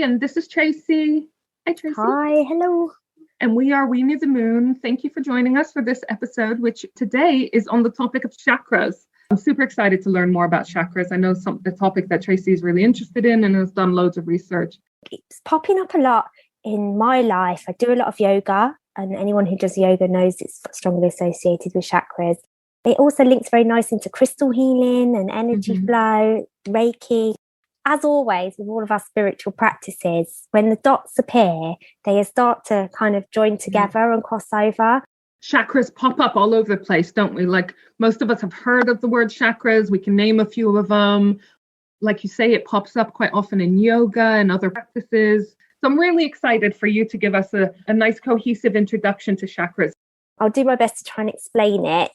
and this is Tracey. Hi, Tracey. Hi, hello. And we are We Need the Moon. Thank you for joining us for this episode, which today is on the topic of chakras. I'm super excited to learn more about chakras. I know the topic that Tracey is really interested in and has done loads of research. It's popping up a lot in my life. I do a lot of yoga, and anyone who does yoga knows it's strongly associated with chakras. It also links very nicely into crystal healing and energy flow, Reiki. As always, with all of our spiritual practices, when the dots appear, they start to kind of join together and cross over. Chakras pop up all over the place, don't we? Like most of us have heard of the word chakras. We can name a few of them. Like you say, it pops up quite often in yoga and other practices. So I'm really excited for you to give us a nice cohesive introduction to chakras. I'll do my best to try and explain it.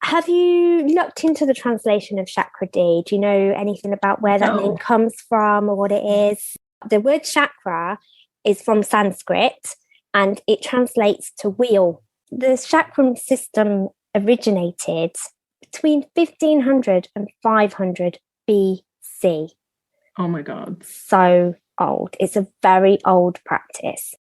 Have you looked into the translation of chakra, Dee? Do you know anything about where that name comes from or what it is? The word chakra is from Sanskrit and it translates to wheel. The chakra system originated between 1500 and 500 BC. Oh my God. So old. It's a very old practice.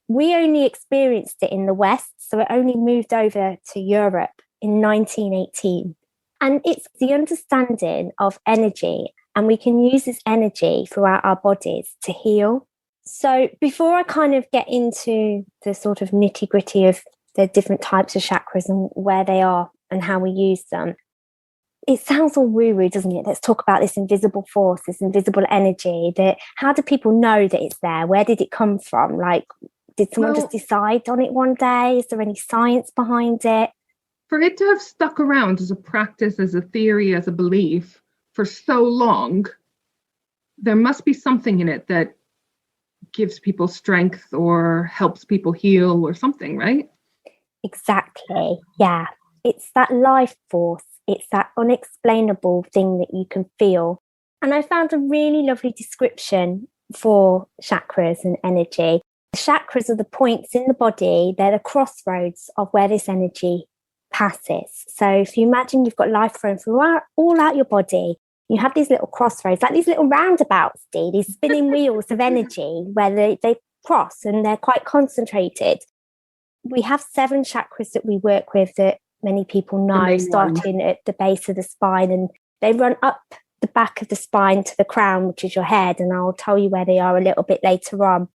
We only experienced it in the West, so it only moved over to Europe in 1918. And it's the understanding of energy, and we can use this energy throughout our bodies to heal. So before I kind of get into the sort of nitty gritty of the different types of chakras and where they are and how we use them, it sounds all woo-woo, doesn't it? Let's talk about this invisible force, this invisible energy. How do people know that it's there? Where did it come from? Like, did someone just decide on it one day? Is there any science behind it? For it to have stuck around as a practice, as a theory, as a belief for so long, there must be something in it that gives people strength or helps people heal or something, right? Exactly. Yeah. It's that life force. It's that unexplainable thing that you can feel. And I found a really lovely description for chakras and energy. The chakras are the points in the body. They're the crossroads of where this energy passes. So if you imagine you've got life flowing throughout all out your body, you have these little crossroads, like these little roundabouts, these spinning wheels of energy where they cross and they're quite concentrated. We have 7 chakras that we work with that many people know, starting at the base of the spine, and they run up the back of the spine to the crown, which is your head, and I'll tell you where they are a little bit later on.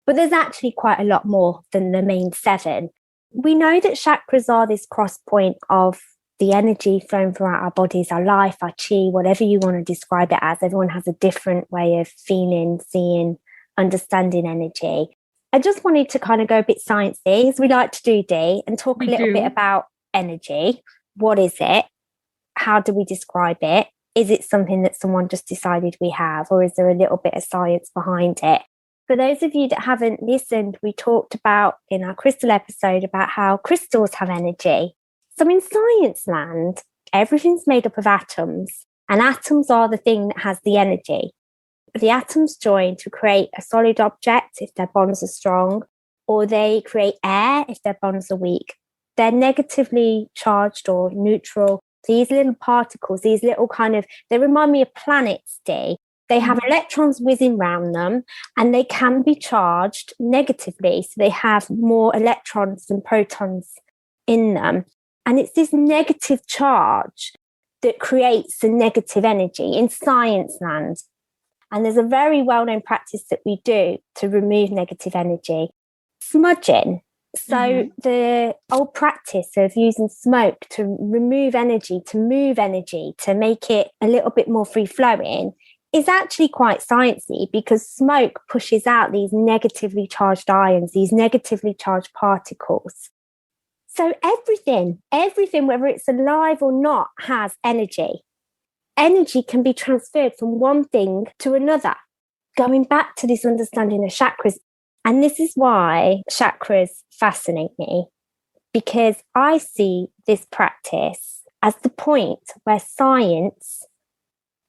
But there's actually quite a lot more than the main 7. We know that chakras are this cross point of the energy flowing throughout our bodies, our life, our chi, whatever you want to describe it as. Everyone has a different way of feeling, seeing, understanding energy. I just wanted to kind of go a bit sciencey, as we like to do, Dee, and talk a little bit about energy. What is it? How do we describe it? Is it something that someone just decided we have, or is there a little bit of science behind it? For those of you that haven't listened, we talked about in our crystal episode about how crystals have energy. So in science land, everything's made up of atoms, and atoms are the thing that has the energy. The atoms join to create a solid object if their bonds are strong, or they create air if their bonds are weak. They're negatively charged or neutral. These little particles, these little they remind me of planets, Dee. They have electrons whizzing around them, and they can be charged negatively. So they have more electrons than protons in them. And it's this negative charge that creates the negative energy in science land. And there's a very well-known practice that we do to remove negative energy: smudging. So the old practice of using smoke to remove energy, to move energy, to make it a little bit more free-flowing is actually quite sciencey, because smoke pushes out these negatively charged ions, these negatively charged particles. So everything, whether it's alive or not, has energy. Energy can be transferred from one thing to another. Going back to this understanding of chakras, and this is why chakras fascinate me, because I see this practice as the point where science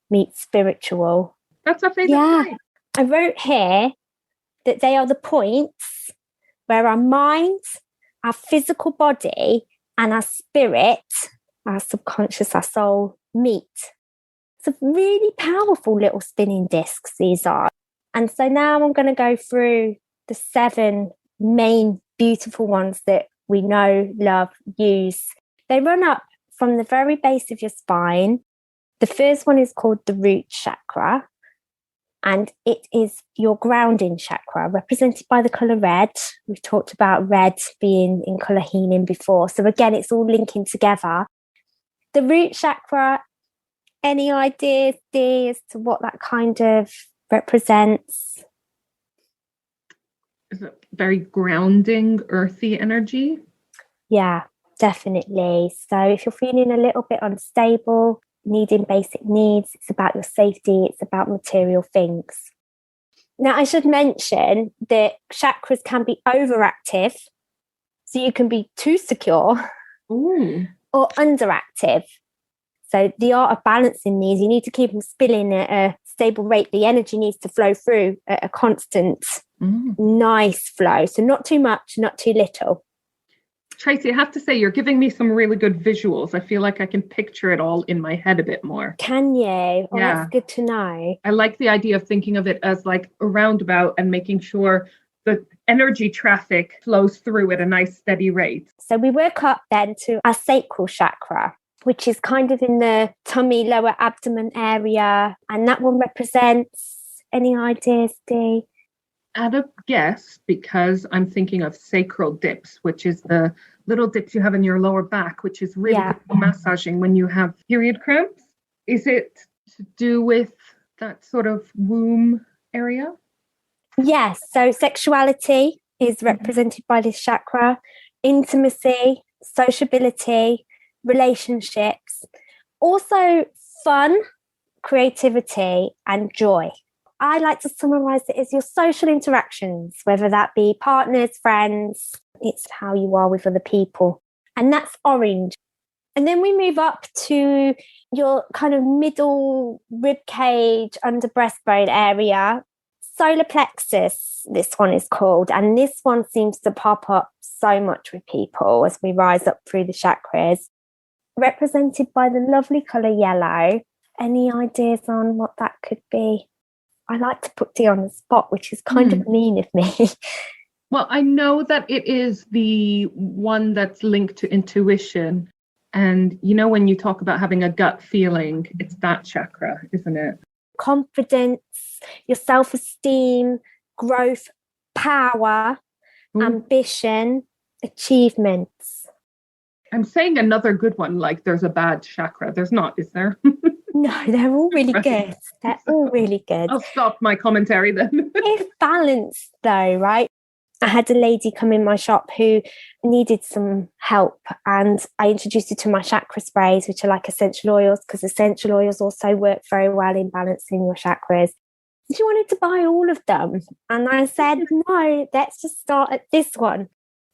meets spiritual. That's our favorite point. I wrote here that they are the points where our mind, our physical body, and our spirit, our subconscious, our soul meet. It's a really powerful little spinning discs, these are. And so now I'm going to go through the 7 main beautiful ones that we know, love, use. They run up from the very base of your spine. The first one is called the root chakra, and it is your grounding chakra, represented by the colour red. We've talked about red being in colour healing before. So again, it's all linking together. The root chakra, any ideas, Dee, as to what that kind of represents? Is it very grounding, earthy energy? Yeah, definitely. So if you're feeling a little bit unstable, needing basic needs, it's about your safety, it's about material things. Now, I should mention that chakras can be overactive, so you can be too secure. Ooh. Or underactive. So the art of balancing these, you need to keep them spilling at a stable rate. The energy needs to flow through at a constant, nice flow. So not too much, not too little. Tracey, I have to say, you're giving me some really good visuals. I feel like I can picture it all in my head a bit more. Can you? Oh, yeah. That's good to know. I like the idea of thinking of it as like a roundabout and making sure the energy traffic flows through at a nice steady rate. So we work up then to our sacral chakra, which is kind of in the tummy, lower abdomen area. And that one represents, any ideas, Dee? Add a guess, because I'm thinking of sacral dips, which is the little dips you have in your lower back, which is really good for massaging when you have period cramps. Is it to do with that sort of womb area? Yes. So sexuality is represented by this chakra, intimacy, sociability, relationships, also fun, creativity, and joy. I like to summarize it as your social interactions, whether that be partners, friends. It's how you are with other people. And that's orange. And then we move up to your kind of middle rib cage, under breastbone area. Solar plexus, this one is called. And this one seems to pop up so much with people as we rise up through the chakras. Represented by the lovely colour yellow. Any ideas on what that could be? I like to put Dee on the spot, which is kind of mean of me. Well, I know that it is the one that's linked to intuition. And you know, when you talk about having a gut feeling, it's that chakra, isn't it? Confidence, your self-esteem, growth, power, ambition, achievements. I'm saying another good one, like there's a bad chakra. There's not, is there? No, they're all really good. They're all really good. I'll stop my commentary then. If balanced though, right? I had a lady come in my shop who needed some help, and I introduced her to my chakra sprays, which are like essential oils, because essential oils also work very well in balancing your chakras. And she wanted to buy all of them. And I said, no, let's just start at this one.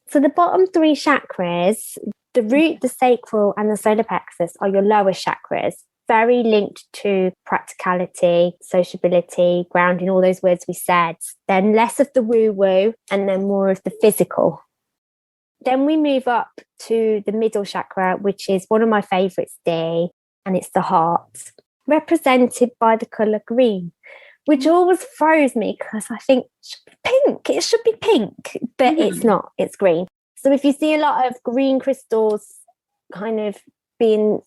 So the bottom 3 chakras, the root, the sacral, and the solar plexus, are your lower chakras. Very linked to practicality, sociability, grounding, all those words we said. Then less of the woo-woo and then more of the physical. Then we move up to the middle chakra, which is one of my favourites, Dee, and it's the heart, represented by the colour green, which always throws me because I think it should be pink, but it's not, it's green. So if you see a lot of green crystals kind of being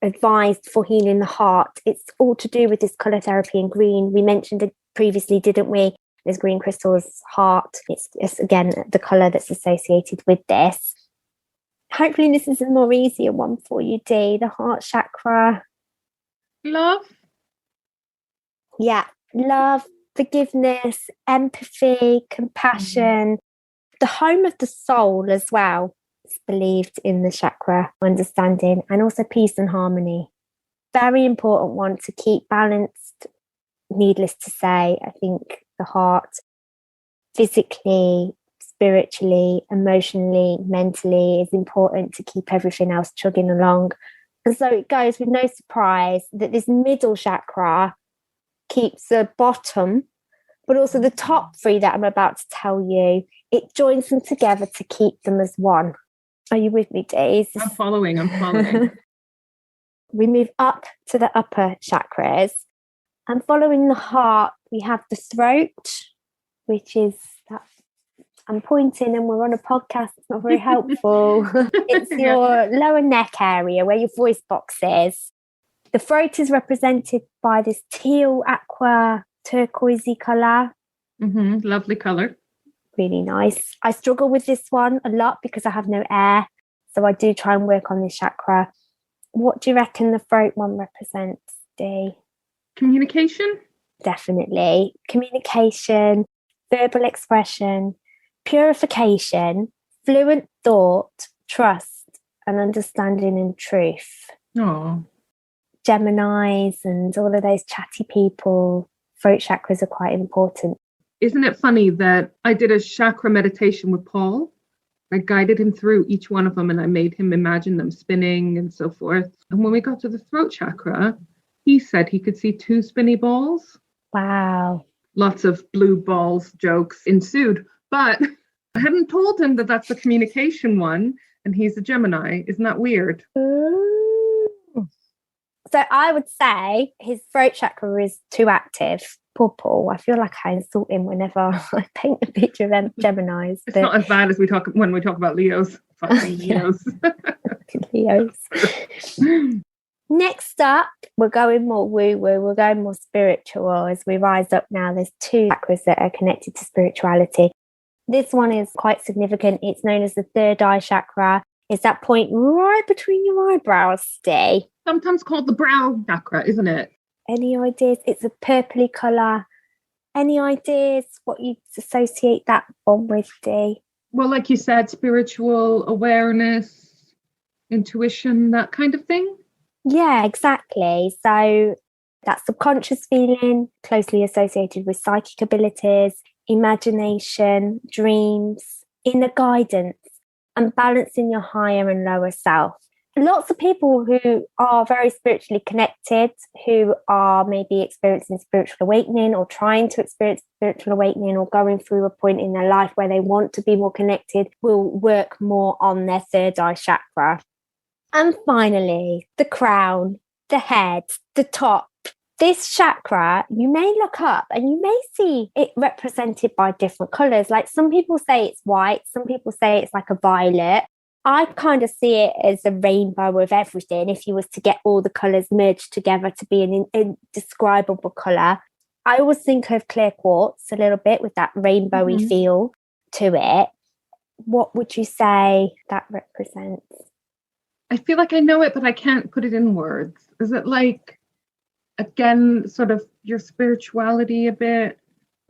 advised for healing the heart, it's all to do with this colour therapy in green. We mentioned it previously, didn't we? There's green crystals, heart. It's again the colour that's associated with this. Hopefully this is a more easier one for you, Dee. The heart chakra. Love. Yeah, love, forgiveness, empathy, compassion. The home of the soul as well. Believed in the chakra understanding, and also peace and harmony. Very important one to keep balanced. Needless to say, I think the heart, physically, spiritually, emotionally, mentally, is important to keep everything else chugging along. And so it goes with no surprise that this middle chakra keeps the bottom, but also the top 3 that I'm about to tell you. It joins them together to keep them as one. Are you with me, Dee? I'm following. We move up to the upper chakras, and following the heart, We have the throat, which is that I'm pointing and we're on a podcast. It's not very helpful. It's your lower neck area where your voice box is. The throat is represented by this teal, aqua, turquoisey colour. Lovely colour. Really nice. I struggle with this one a lot because I have no air. So I do try and work on this chakra. What do you reckon the throat one represents, Dee? Communication? Definitely. Communication, verbal expression, purification, fluent thought, trust, and understanding and truth. Oh. Geminis and all of those chatty people, throat chakras are quite important. Isn't it funny that I did a chakra meditation with Paul? I guided him through each one of them and I made him imagine them spinning and so forth. And when we got to the throat chakra, he said he could see 2 spinny balls. Wow. Lots of blue balls jokes ensued. But I hadn't told him that that's the communication one and he's a Gemini. Isn't that weird? Ooh. So I would say his throat chakra is too active. Poor Paul. I feel like I insult him whenever I paint a picture of Geminis. It's not as bad as when we talk about Leos. Fucking Leos. Leos. Next up, we're going more woo-woo. We're going more spiritual as we rise up now. There's 2 chakras that are connected to spirituality. This one is quite significant. It's known as the third eye chakra. It's that point right between your eyebrows, Dee. Sometimes called the brow chakra, isn't it? Any ideas? It's a purpley colour. Any ideas what you associate that one with, Dee? Well, like you said, spiritual awareness, intuition, that kind of thing. Yeah, exactly. So that subconscious feeling closely associated with psychic abilities, imagination, dreams, inner guidance, and balancing your higher and lower self. Lots of people who are very spiritually connected, who are maybe experiencing spiritual awakening or trying to experience spiritual awakening or going through a point in their life where they want to be more connected, will work more on their third eye chakra. And finally, the crown, the head, the top. This chakra, you may look up and you may see it represented by different colours. Like some people say it's white, some people say it's like a violet. I kind of see it as a rainbow of everything. If you was to get all the colours merged together to be an indescribable colour. I always think of clear quartz a little bit with that rainbowy feel to it. What would you say that represents? I feel like I know it, but I can't put it in words. Is it like, again, sort of your spirituality a bit?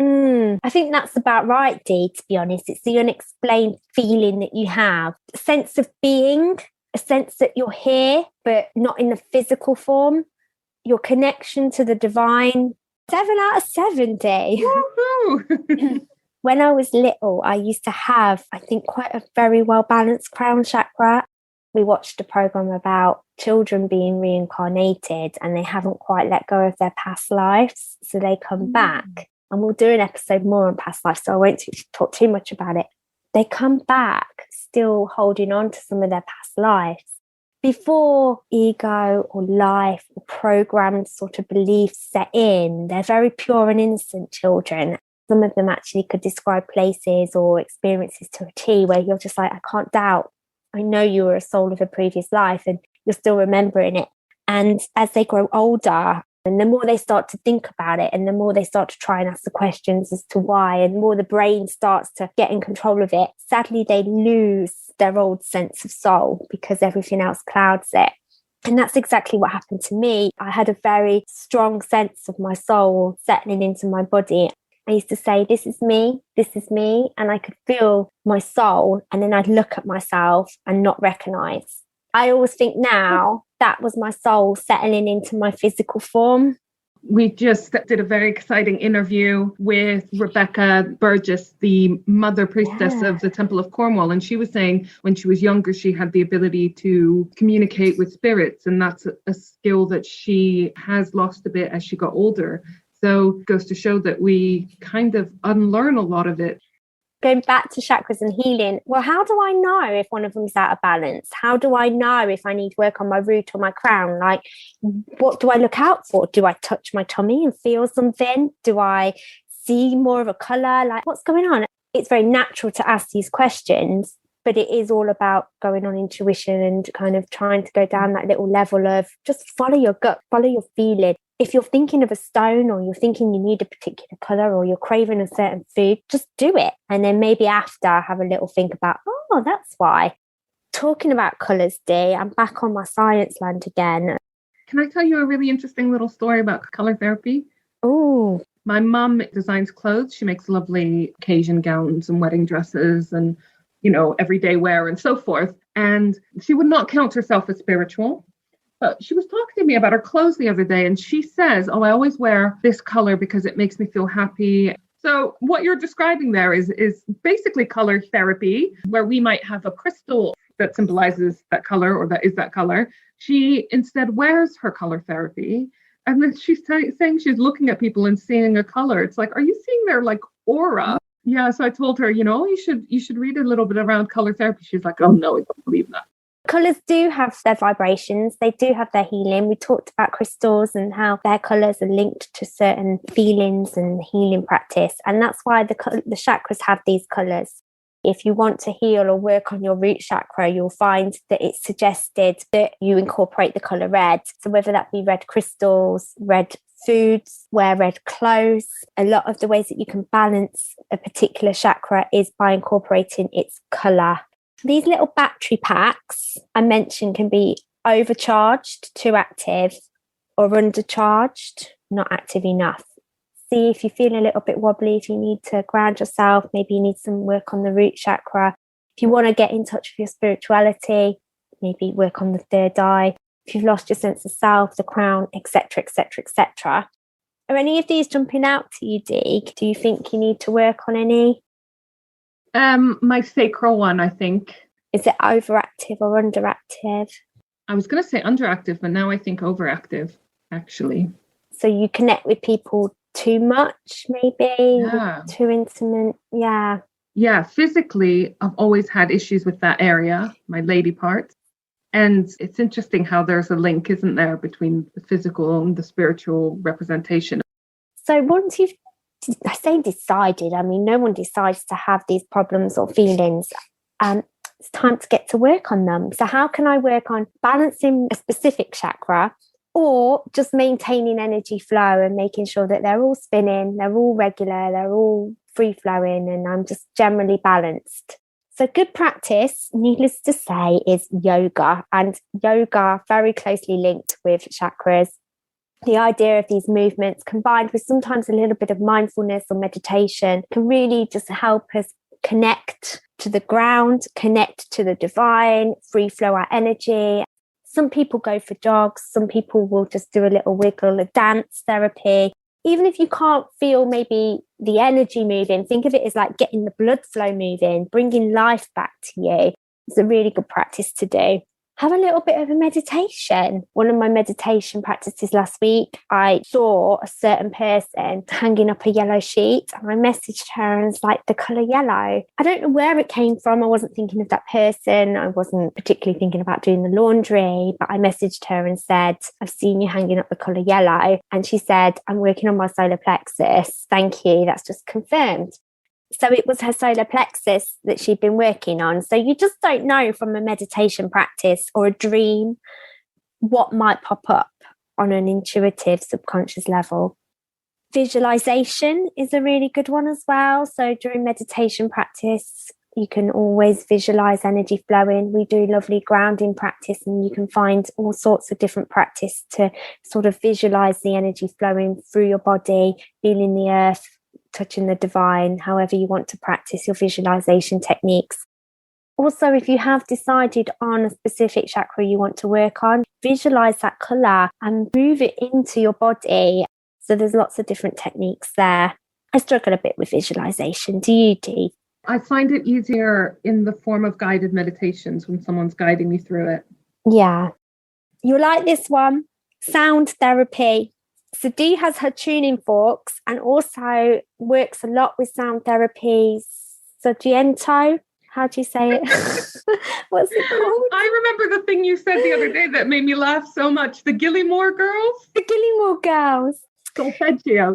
I think that's about right, Dee, to be honest. It's the unexplained feeling that you have. A sense of being, a sense that you're here, but not in the physical form. Your connection to the divine. 7 out of 7, Dee. When I was little, I used to have, I think, quite a very well-balanced crown chakra. We watched a program about children being reincarnated and they haven't quite let go of their past lives. So they come back. And we'll do an episode more on past life, so I won't talk too much about it. They come back still holding on to some of their past lives. Before ego or life or programmed sort of beliefs set in, they're very pure and innocent children. Some of them actually could describe places or experiences to a T where you're just like, I can't doubt. I know you were a soul of a previous life and you're still remembering it. And as they grow older, and the more they start to think about it and the more they start to try and ask the questions as to why and the more the brain starts to get in control of it, sadly, they lose their old sense of soul because everything else clouds it. And that's exactly what happened to me. I had a very strong sense of my soul settling into my body. I used to say, this is me. And I could feel my soul. And then I'd look at myself and not recognize. I always think now that was my soul settling into my physical form. We just did a very exciting interview with Rebecca Burgess, the mother priestess of the Temple of Cornwall. And she was saying when she was younger, she had the ability to communicate with spirits. And that's a skill that she has lost a bit as she got older. So it goes to show that we kind of unlearn a lot of it. Going back to chakras and healing, well, how do I know if one of them's out of balance? How do I know if I need work on my root or my crown? Like, what do I look out for? Do I touch my tummy and feel something? Do I see more of a colour? Like, what's going on? It's very natural to ask these questions, but it is all about going on intuition and kind of trying to go down that little level of just follow your gut, follow your feeling. If you're thinking of a stone, or you're thinking you need a particular colour, or you're craving a certain food, just do it. And then maybe after, have a little think about, oh, that's why. Talking about colours, Dee, I'm back on my science land again. Can I tell you a really interesting little story about colour therapy? Oh. My mum designs clothes. She makes lovely occasion gowns and wedding dresses and, everyday wear and so forth. And she would not count herself as spiritual. But she was talking to me about her clothes the other day, and she says, oh, I always wear this color because it makes me feel happy. So what you're describing there is basically color therapy, where we might have a crystal that symbolizes that color or that is that color. She instead wears her color therapy. And then she's saying she's looking at people and seeing a color. It's like, are you seeing their like aura? Yeah. So I told her, you should read a little bit around color therapy. She's like, oh no, I don't believe that. Colours do have their vibrations. They do have their healing. We talked about crystals and how their colours are linked to certain feelings and healing practice. And that's why the chakras have these colours. If you want to heal or work on your root chakra, you'll find that it's suggested that you incorporate the colour red. So whether that be red crystals, red foods, wear red clothes, a lot of the ways that you can balance a particular chakra is by incorporating its colour. These little battery packs I mentioned can be overcharged, too active, or undercharged, not active enough. See if you feel a little bit wobbly, if you need to ground yourself, maybe you need some work on the root chakra. If you want to get in touch with your spirituality, maybe work on the third eye. If you've lost your sense of self, the crown, etc., etc., etc. Are any of these jumping out to you, Dee? Do you think you need to work on any? My sacral one, I think. Is it overactive or underactive? I was going to say underactive, but now I think overactive, actually. So you connect with people too much, maybe? Yeah. Too intimate? Yeah. Yeah, physically, I've always had issues with that area, my lady part. And it's interesting how there's a link, isn't there, between the physical and the spiritual representation. So once you've I say decided, I mean, no one decides to have these problems or feelings. It's time to get to work on them. So how can I work on balancing a specific chakra or just maintaining energy flow and making sure that they're all spinning, they're all regular, they're all free flowing, and I'm just generally balanced. So good practice, needless to say, is yoga, and yoga very closely linked with chakras. The idea of these movements combined with sometimes a little bit of mindfulness or meditation can really just help us connect to the ground, connect to the divine, free flow our energy. Some people go for jogs. Some people will just do a little wiggle, a dance therapy. Even if you can't feel maybe the energy moving, think of it as like getting the blood flow moving, bringing life back to you. It's a really good practice to do. Have a little bit of a meditation. One of my meditation practices last week, I saw a certain person hanging up a yellow sheet, and I messaged her and it's like, the colour yellow. I don't know where it came from. I wasn't thinking of that person. I wasn't particularly thinking about doing the laundry, but I messaged her and said, I've seen you hanging up the colour yellow. And she said, I'm working on my solar plexus. Thank you. That's just confirmed. So it was her solar plexus that she'd been working on. So you just don't know from a meditation practice or a dream what might pop up on an intuitive subconscious level. Visualization is a really good one as well. So during meditation practice, you can always visualize energy flowing. We do lovely grounding practice, and you can find all sorts of different practice to sort of visualize the energy flowing through your body, feeling the earth, touching the divine, however you want to practice your visualization techniques. Also, if you have decided on a specific chakra you want to work on, visualize that color and move it into your body. So there's lots of different techniques there. I struggle a bit with visualization. Do you, Dee? I find it easier in the form of guided meditations when someone's guiding me through it. Yeah. You'll like this one. Sound therapy. So Dee has her tuning forks and also works a lot with sound therapies, S02. How do you say it? What's it called? I remember the thing you said the other day that made me laugh so much. The Gillimore girls? The Gillimore girls. Solfeggio.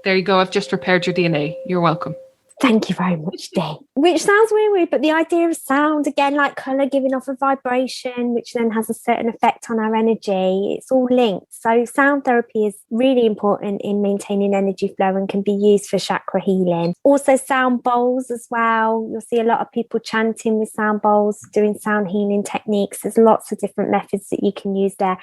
There you go. I've just repaired your DNA. You're welcome. Thank you very much, Dee. Which sounds weird, but the idea of sound, again, like colour giving off a vibration, which then has a certain effect on our energy, it's all linked. So sound therapy is really important in maintaining energy flow and can be used for chakra healing. Also sound bowls as well. You'll see a lot of people chanting with sound bowls, doing sound healing techniques. There's lots of different methods that you can use there.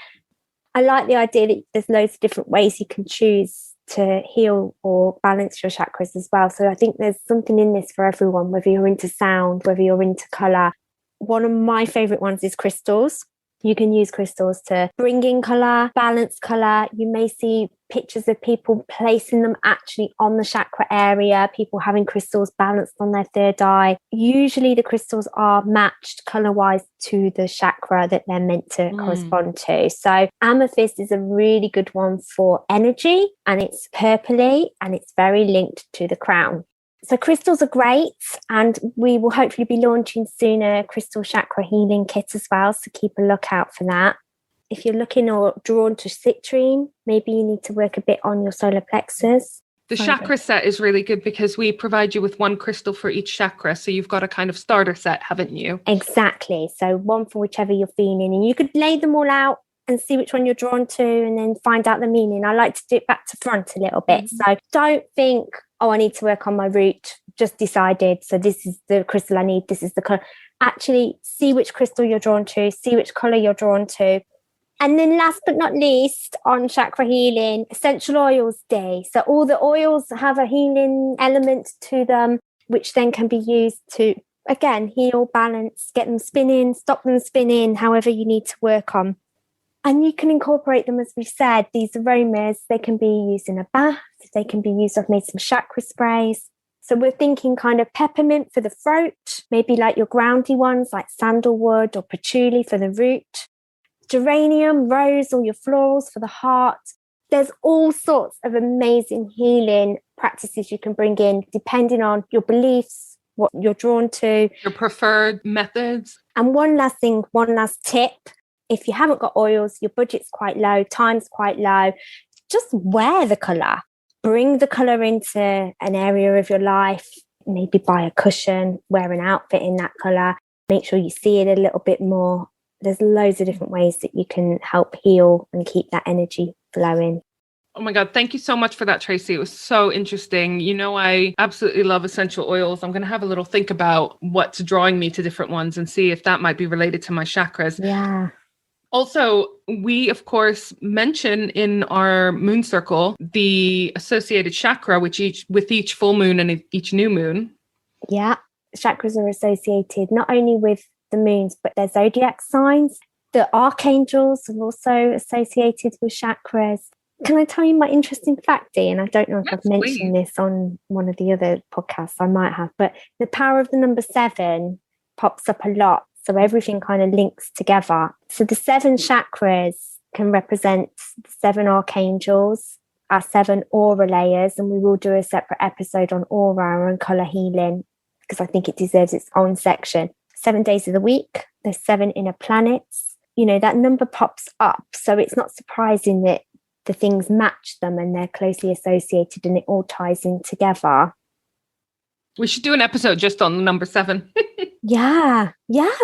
I like the idea that there's loads of different ways you can choose to heal or balance your chakras as well. So I think there's something in this for everyone, whether you're into sound, whether you're into colour. One of my favourite ones is crystals. You can use crystals to bring in colour, balance colour. You may see pictures of people placing them actually on the chakra area, people having crystals balanced on their third eye. Usually the crystals are matched colour-wise to the chakra that they're meant to correspond to. So amethyst is a really good one for energy, and it's purpley and it's very linked to the crown. So crystals are great, and we will hopefully be launching soon a crystal chakra healing kit as well, so keep a lookout for that. If you're looking or drawn to citrine, maybe you need to work a bit on your solar plexus. The chakra set is really good because we provide you with one crystal for each chakra, so you've got a kind of starter set, haven't you? Exactly. So one for whichever you're feeling, and you could lay them all out and see which one you're drawn to and then find out the meaning. I like to do it back to front a little bit. So don't think, oh, I need to work on my root, just decided, so this is the crystal I need, this is the colour. Actually, see which crystal you're drawn to, see which colour you're drawn to. And then last but not least, on chakra healing, essential oils day. So all the oils have a healing element to them, which then can be used to, again, heal, balance, get them spinning, stop them spinning, however you need to work on. And you can incorporate them, as we've said, these aromas. They can be used in a bath. They can be used, I've made some chakra sprays. So we're thinking kind of peppermint for the throat, maybe like your groundy ones like sandalwood or patchouli for the root, geranium, rose, or your florals for the heart. There's all sorts of amazing healing practices you can bring in depending on your beliefs, what you're drawn to. Your preferred methods. And one last thing, one last tip. If you haven't got oils, your budget's quite low, time's quite low, just wear the colour. Bring the colour into an area of your life. Maybe buy a cushion, wear an outfit in that colour. Make sure you see it a little bit more. There's loads of different ways that you can help heal and keep that energy flowing. Oh my God, thank you so much for that, Tracey. It was so interesting. You know, I absolutely love essential oils. I'm going to have a little think about what's drawing me to different ones and see if that might be related to my chakras. Yeah. Also, we, of course, mention in our moon circle the associated chakra with each full moon and each new moon. Yeah, chakras are associated not only with the moons, but their zodiac signs. The archangels are also associated with chakras. Can I tell you my interesting fact, Dee? And I don't know if I've mentioned this on one of the other podcasts. I might have, but the power of the number 7 pops up a lot. So everything kind of links together. So the 7 chakras can represent the 7 archangels, our 7 aura layers, and we will do a separate episode on aura and colour healing because I think it deserves its own section. 7 days of the week, there's 7 inner planets. You know, that number pops up. So it's not surprising that the things match them and they're closely associated and it all ties in together. We should do an episode just on number 7. Yeah,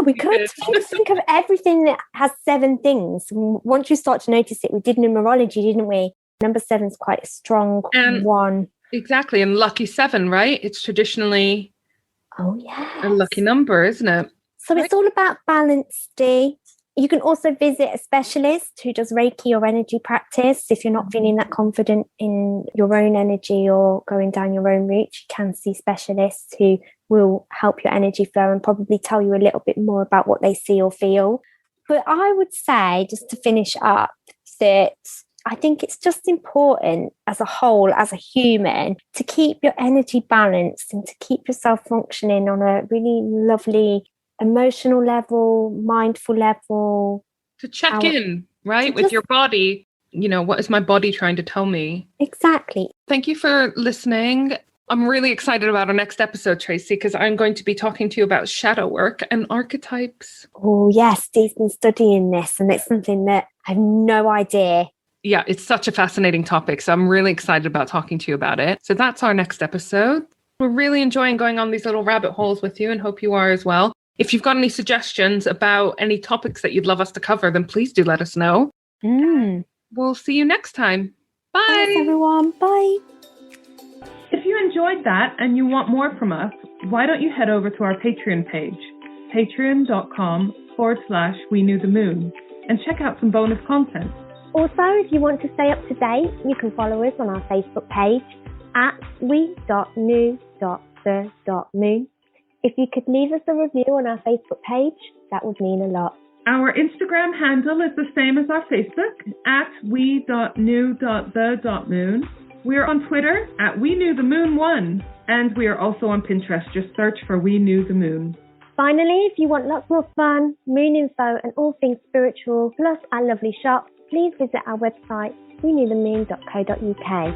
we could think of everything that has 7 things. Once you start to notice it, we did numerology, didn't we? Number 7 is quite a strong one. Exactly, and lucky 7, right? It's traditionally a lucky number, isn't it? So It's all about balance, Dee. You can also visit a specialist who does Reiki or energy practice. If you're not feeling that confident in your own energy or going down your own route, you can see specialists who will help your energy flow and probably tell you a little bit more about what they see or feel. But I would say, just to finish up, that I think it's just important as a whole, as a human, to keep your energy balanced and to keep yourself functioning on a really lovely emotional level, mindful level. To check in, right, with your body. what is my body trying to tell me? Exactly. Thank you for listening. I'm really excited about our next episode, Tracey, because I'm going to be talking to you about shadow work and archetypes. Oh, yes, Dee's been studying this, and it's something that I have no idea. Yeah, it's such a fascinating topic, so I'm really excited about talking to you about it. So that's our next episode. We're really enjoying going on these little rabbit holes with you and hope you are as well. If you've got any suggestions about any topics that you'd love us to cover, then please do let us know. We'll see you next time. Bye. Thanks, everyone. Bye. If you enjoyed that and you want more from us, why don't you head over to our Patreon page, patreon.com/We Knew the Moon, and check out some bonus content. Also, if you want to stay up to date, you can follow us on our Facebook page at we.knew.the.moon. If you could leave us a review on our Facebook page, that would mean a lot. Our Instagram handle is the same as our Facebook, at we.knew.the.moon. We are on Twitter at WeKnewTheMoon1, and we are also on Pinterest. Just search for We Knew the Moon. Finally, if you want lots more fun, moon info, and all things spiritual, plus our lovely shop, please visit our website, weknewthemoon.co.uk.